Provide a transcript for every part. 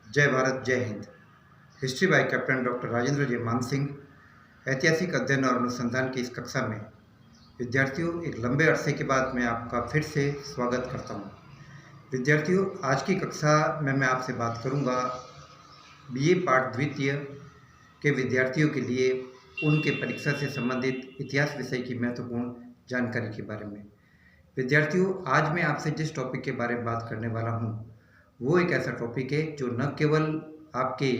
जय भारत जय Hind. History by captain doctor Rajendra J Maan Singh. ऐतिहासिक अध्ययन और अनुसंधान की इस कक्षा में विद्यार्थियों, एक लंबे अरसे के बाद मैं आपका फिर से स्वागत करता हूं। विद्यार्थियों, आज की कक्षा में मैं आपसे बात करूंगा बीए पाठ द्वितीय के विद्यार्थियों के लिए उनके परीक्षा से संबंधित इतिहास विषय की महत्वपूर्ण जानकारी के बारे में। विद्यार्थियों, आज मैं आपसे जिस टॉपिक के बारे में बात करने वाला हूं वो एक ऐसा टॉपिक है जो न केवल आपके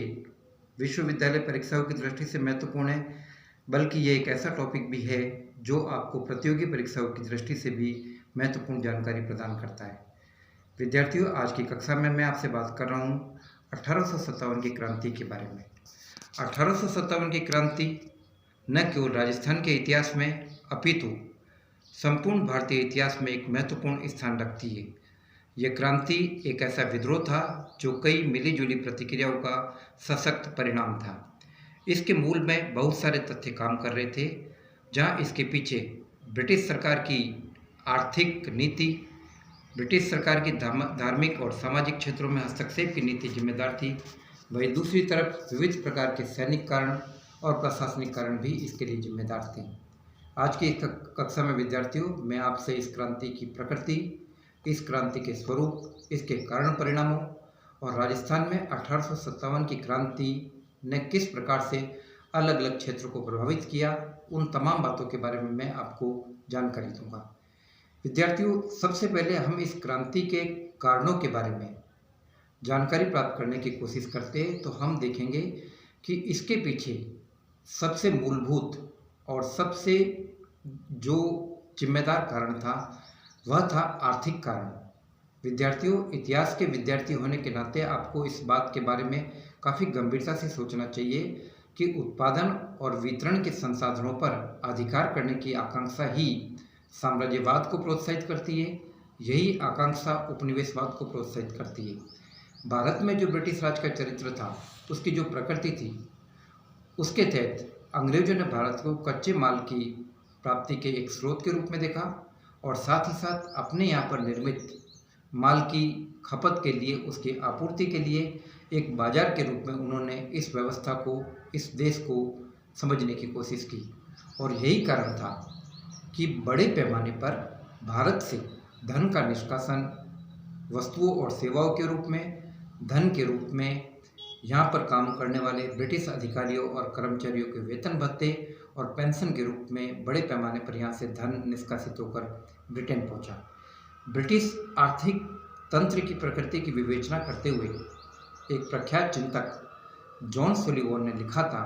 विश्वविद्यालय परीक्षाओं की दृष्टि से महत्वपूर्ण है, बल्कि ये एक ऐसा टॉपिक भी है जो आपको प्रतियोगी परीक्षाओं की दृष्टि से भी महत्वपूर्ण जानकारी प्रदान करता है। विद्यार्थियों, आज की कक्षा में मैं आपसे बात कर रहा हूँ 1857 की क्रांति के बारे में। 1857 की क्रांति न केवल राजस्थान के इतिहास में अपितु संपूर्ण भारतीय इतिहास में एक महत्वपूर्ण स्थान रखती है। यह क्रांति एक ऐसा विद्रोह था जो कई मिली जुली प्रतिक्रियाओं का सशक्त परिणाम था। इसके मूल में बहुत सारे तथ्य काम कर रहे थे, जहां इसके पीछे ब्रिटिश सरकार की आर्थिक नीति, ब्रिटिश सरकार की धार्मिक और सामाजिक क्षेत्रों में हस्तक्षेप की नीति जिम्मेदार थी। वहीं दूसरी तरफ विविध प्रकार के सैनिक कारण और प्रशासनिक कारण भी इसके लिए जिम्मेदार थे। आज की इस कक्षा में विद्यार्थियों, मैं आपसे इस क्रांति की प्रकृति, इस क्रांति के स्वरूप, इसके कारण परिणामों और राजस्थान में 1857 की क्रांति ने किस प्रकार से अलग अलग क्षेत्रों को प्रभावित किया, उन तमाम बातों के बारे में मैं आपको जानकारी दूंगा। विद्यार्थियों, सबसे पहले हम इस क्रांति के कारणों के बारे में जानकारी प्राप्त करने की कोशिश करते हैं तो हम देखेंगे कि इसके पीछे सबसे मूलभूत और सबसे जो जिम्मेदार कारण था वह था आर्थिक कारण। विद्यार्थियों, इतिहास के विद्यार्थी होने के नाते आपको इस बात के बारे में काफ़ी गंभीरता से सोचना चाहिए कि उत्पादन और वितरण के संसाधनों पर अधिकार करने की आकांक्षा ही साम्राज्यवाद को प्रोत्साहित करती है। यही आकांक्षा उपनिवेशवाद को प्रोत्साहित करती है। भारत में जो ब्रिटिश राज का चरित्र था, उसकी जो प्रकृति थी, उसके तहत अंग्रेजों ने भारत को कच्चे माल की प्राप्ति के एक स्रोत के रूप में देखा और साथ ही साथ अपने यहाँ पर निर्मित माल की खपत के लिए, उसकी आपूर्ति के लिए एक बाजार के रूप में उन्होंने इस व्यवस्था को, इस देश को समझने की कोशिश की। और यही कारण था कि बड़े पैमाने पर भारत से धन का निष्कासन वस्तुओं और सेवाओं के रूप में, धन के रूप में यहाँ पर काम करने वाले ब्रिटिश अधिकारियों और कर्मचारियों के वेतन भत्ते और पेंशन के रूप में बड़े पैमाने पर यहाँ से धन निष्कासित होकर ब्रिटेन पहुँचा। ब्रिटिश आर्थिक तंत्र की प्रकृति की विवेचना करते हुए एक प्रख्यात चिंतक जॉन सुलिवान ने लिखा था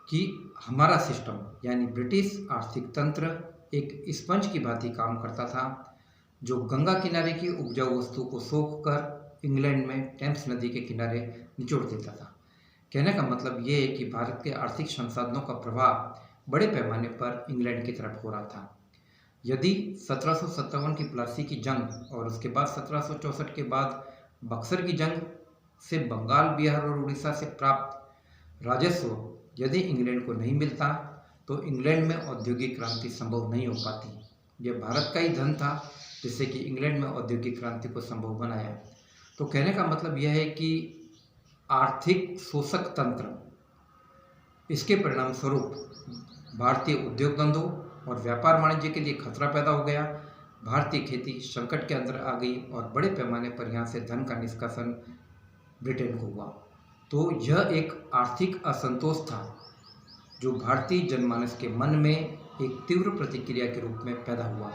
कि हमारा सिस्टम यानी ब्रिटिश आर्थिक तंत्र एक स्पंज की भांति काम करता था, जो गंगा किनारे की उपजाऊ वस्तु को सोख कर इंग्लैंड में टेम्स नदी के किनारे निचोड़ देता था। कहने का मतलब ये है कि भारत के आर्थिक संसाधनों का प्रभाव बड़े पैमाने पर इंग्लैंड की तरफ हो रहा था। यदि 1757 की प्लासी की जंग और उसके बाद 1764 के बाद बक्सर की जंग से बंगाल, बिहार और उड़ीसा से प्राप्त राजस्व यदि इंग्लैंड को नहीं मिलता तो इंग्लैंड में औद्योगिक क्रांति संभव नहीं हो पाती। यह भारत का ही धन था जिससे कि इंग्लैंड में औद्योगिक क्रांति को संभव बनाया। तो कहने का मतलब यह है कि आर्थिक शोषक तंत्र, इसके परिणाम स्वरूप भारतीय उद्योग धंधों और व्यापार वाणिज्य के लिए खतरा पैदा हो गया। भारतीय खेती संकट के अंदर आ गई और बड़े पैमाने पर यहाँ से धन का निष्कासन ब्रिटेन को हुआ। तो यह एक आर्थिक असंतोष था जो भारतीय जनमानस के मन में एक तीव्र प्रतिक्रिया के रूप में पैदा हुआ।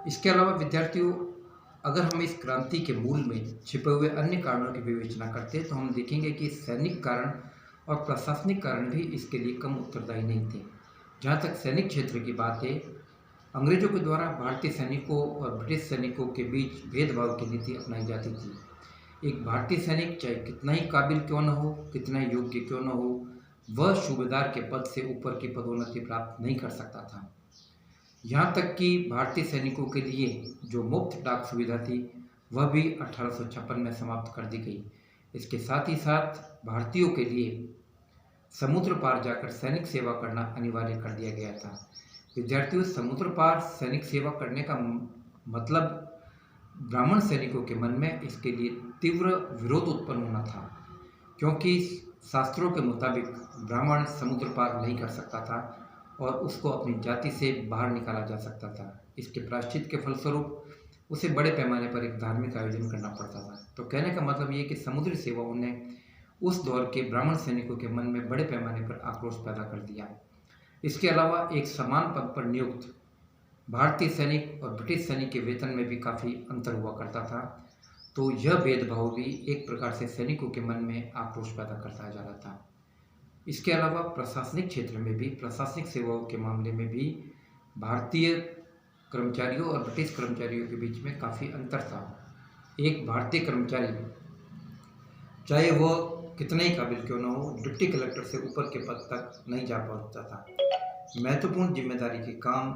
इसके अलावा विद्यार्थियों, अगर हम इस क्रांति के मूल में छिपे हुए अन्य कारणों की विवेचना करते हैं तो हम देखेंगे कि सैनिक कारण और प्रशासनिक कारण भी इसके लिए कम उत्तरदायी नहीं थे। जहाँ तक सैनिक क्षेत्र की बात है, अंग्रेजों के द्वारा भारतीय सैनिकों और ब्रिटिश सैनिकों के बीच भेदभाव की नीति अपनाई जाती थी। एक भारतीय सैनिक चाहे कितना ही काबिल क्यों न हो, कितना ही योग्य क्यों न हो, वह सूबेदार के पद से ऊपर की पदोन्नति प्राप्त नहीं कर सकता था। यहाँ तक कि भारतीय सैनिकों के लिए जो मुफ्त डाक सुविधा थी वह भी 1856 में समाप्त कर दी गई। इसके साथ ही साथ भारतीयों के लिए समुद्र पार जाकर सैनिक सेवा करना अनिवार्य कर दिया गया था। विद्यार्थियों, समुद्र पार सैनिक सेवा करने का मतलब ब्राह्मण सैनिकों के मन में इसके लिए तीव्र विरोध उत्पन्न होना था, क्योंकि शास्त्रों के मुताबिक ब्राह्मण समुद्र पार नहीं कर सकता था और उसको अपनी जाति से बाहर निकाला जा सकता था। इसके प्रायश्चित के फलस्वरूप उसे बड़े पैमाने पर एक धार्मिक आयोजन करना पड़ता था। तो कहने का मतलब ये कि समुद्री सेवाओं ने उस दौर के ब्राह्मण सैनिकों के मन में बड़े पैमाने पर आक्रोश पैदा कर दिया। इसके अलावा एक समान पद पर नियुक्त भारतीय सैनिक और ब्रिटिश सैनिक के वेतन में भी काफ़ी अंतर हुआ करता था। तो यह भेदभाव भी एक प्रकार से सैनिकों के मन में आक्रोश पैदा करता जा रहा था। इसके अलावा प्रशासनिक क्षेत्र में भी, प्रशासनिक सेवाओं के मामले में भी भारतीय कर्मचारियों और ब्रिटिश कर्मचारियों के बीच में काफ़ी अंतर था। एक भारतीय कर्मचारी, चाहे वह कितना ही काबिल क्यों न हो, डिप्टी कलेक्टर से ऊपर के पद तक नहीं जा पाता था। महत्वपूर्ण जिम्मेदारी के काम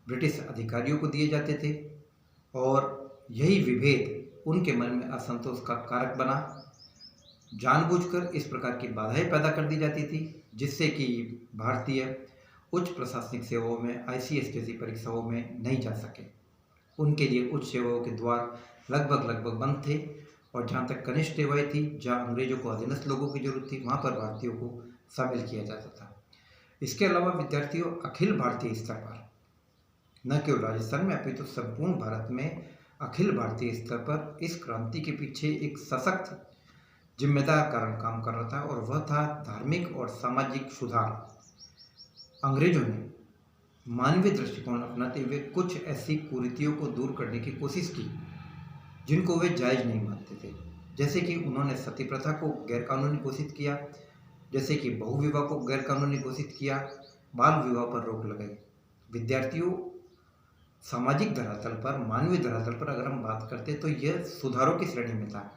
ब्रिटिश अधिकारियों को दिए जाते थे और यही विभेद उनके मन में असंतोष का कारक बना। जानबूझकर इस प्रकार की बाधाएं पैदा कर दी जाती थी, जिससे कि भारतीय उच्च प्रशासनिक सेवाओं में ICS जैसी परीक्षाओं में नहीं जा सके। उनके लिए उच्च सेवाओं के द्वार लगभग बंद थे और जहाँ तक कनिष्ठ सेवाएं थी, जहाँ अंग्रेजों को अधीनस्थ लोगों की जरूरत थी, वहाँ पर भारतीयों को शामिल किया जाता था। इसके अलावा विद्यार्थियों अखिल भारतीय स्तर पर, न केवल राजस्थान में अपितु संपूर्ण भारत में अखिल भारतीय स्तर पर इस क्रांति के पीछे एक सशक्त जिम्मेदार कारण काम कर रहा था और वह था धार्मिक और सामाजिक सुधार। अंग्रेजों ने मानवीय दृष्टिकोण अपनाते हुए कुछ ऐसी कुरीतियों को दूर करने की कोशिश की जिनको वे जायज़ नहीं मानते थे। जैसे कि उन्होंने सती प्रथा को गैरकानूनी घोषित किया, जैसे कि बहुविवाह को गैरकानूनी घोषित किया, बाल विवाह पर रोक लगाई। विद्यार्थियों, सामाजिक धरातल पर, मानवीय धरातल पर अगर हम बात करते तो यह सुधारों की श्रेणी में था,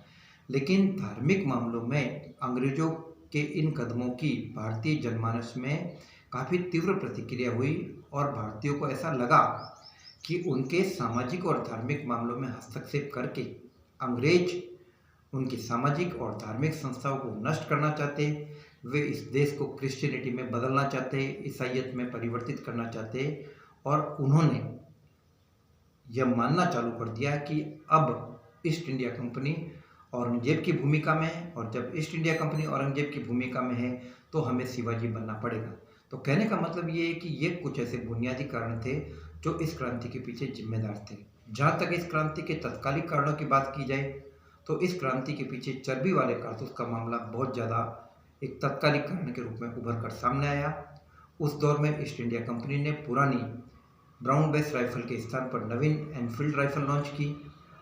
लेकिन धार्मिक मामलों में अंग्रेजों के इन कदमों की भारतीय जनमानस में काफ़ी तीव्र प्रतिक्रिया हुई और भारतीयों को ऐसा लगा कि उनके सामाजिक और धार्मिक मामलों में हस्तक्षेप करके अंग्रेज उनकी सामाजिक और धार्मिक संस्थाओं को नष्ट करना चाहते, वे इस देश को क्रिश्चियनिटी में बदलना चाहते, ईसाइयत में परिवर्तित करना चाहते और उन्होंने यह मानना चालू कर दिया कि अब ईस्ट इंडिया कंपनी औरंगजेब की भूमिका में है और जब ईस्ट इंडिया कंपनी औरंगजेब की भूमिका में है तो हमें शिवाजी बनना पड़ेगा। तो कहने का मतलब ये है कि ये कुछ ऐसे बुनियादी कारण थे जो इस क्रांति के पीछे जिम्मेदार थे। जहाँ तक इस क्रांति के तत्कालिक कारणों की बात की जाए तो इस क्रांति के पीछे चर्बी वाले कारतूस का मामला बहुत ज़्यादा एक तत्कालिक कारण के रूप में उभर कर सामने आया। उस दौर में ईस्ट इंडिया कंपनी ने पुरानी ब्राउन बेस राइफल के स्थान पर नवीन एनफील्ड राइफल लॉन्च की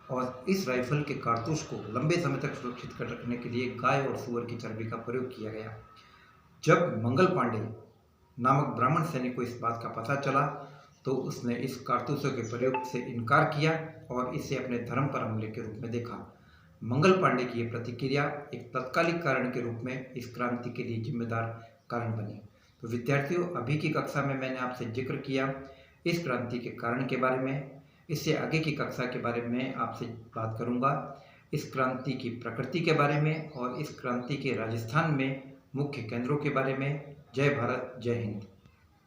और इस राइफल के कारतूस को लंबे समय तक सुरक्षित कर रखने के लिए गाय और सूअर की चर्बी का प्रयोग किया गया। जब मंगल पांडे नामक ब्राह्मण सैनिक को इस बात का पता चला तो उसने इस कारतूसों के प्रयोग से इनकार किया और इसे अपने धर्म पर हमले के रूप में देखा। मंगल पांडे की यह प्रतिक्रिया एक तत्कालिक कारण के रूप में इस क्रांति के लिए जिम्मेदार कारण बनी। तो विद्यार्थियों, अभी की कक्षा में मैंने आपसे जिक्र किया इस क्रांति के कारण के बारे में। इससे आगे की कक्षा के बारे में आपसे बात करूंगा इस क्रांति की प्रकृति के बारे में और इस क्रांति के राजस्थान में मुख्य केंद्रों के बारे में। जय भारत, जय हिंद।